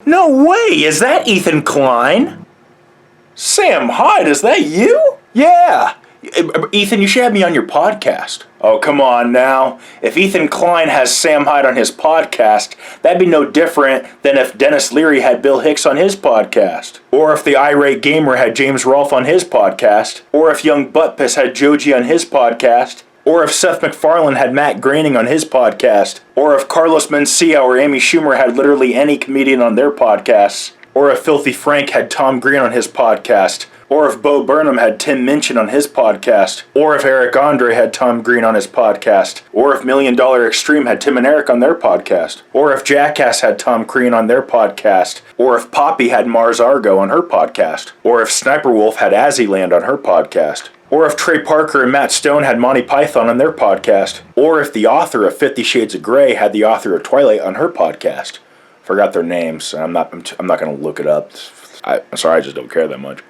No way! Is that Ethan Klein? Sam Hyde, is that you? Yeah! Ethan, you should have me on your podcast. Oh, come on now. If Ethan Klein has Sam Hyde on his podcast, that'd be no different than if Dennis Leary had Bill Hicks on his podcast. Or if the irate gamer had James Rolfe on his podcast. Or if Young Buttpiss had Joji on his podcast. Or if Seth MacFarlane had Matt Groening on his podcast. Or if Carlos Mencia or Amy Schumer had literally any comedian on their podcasts. Or if Filthy Frank had Tom Green on his podcast. Or if Bo Burnham had Tim Minchin on his podcast. Or if Eric Andre had Tom Green on his podcast. Or if $1 Million Extreme had Tim and Eric on their podcast. Or if Jackass had Tom Green on their podcast. Or if Poppy had Mars Argo on her podcast. Or if Sniper Wolf had Azzyland on her podcast. Or if Trey Parker and Matt Stone had Monty Python on their podcast. Or if the author of 50 Shades of Grey had the author of Twilight on her podcast. Forgot their names. I'm not going to look it up. I'm sorry, I just don't care that much.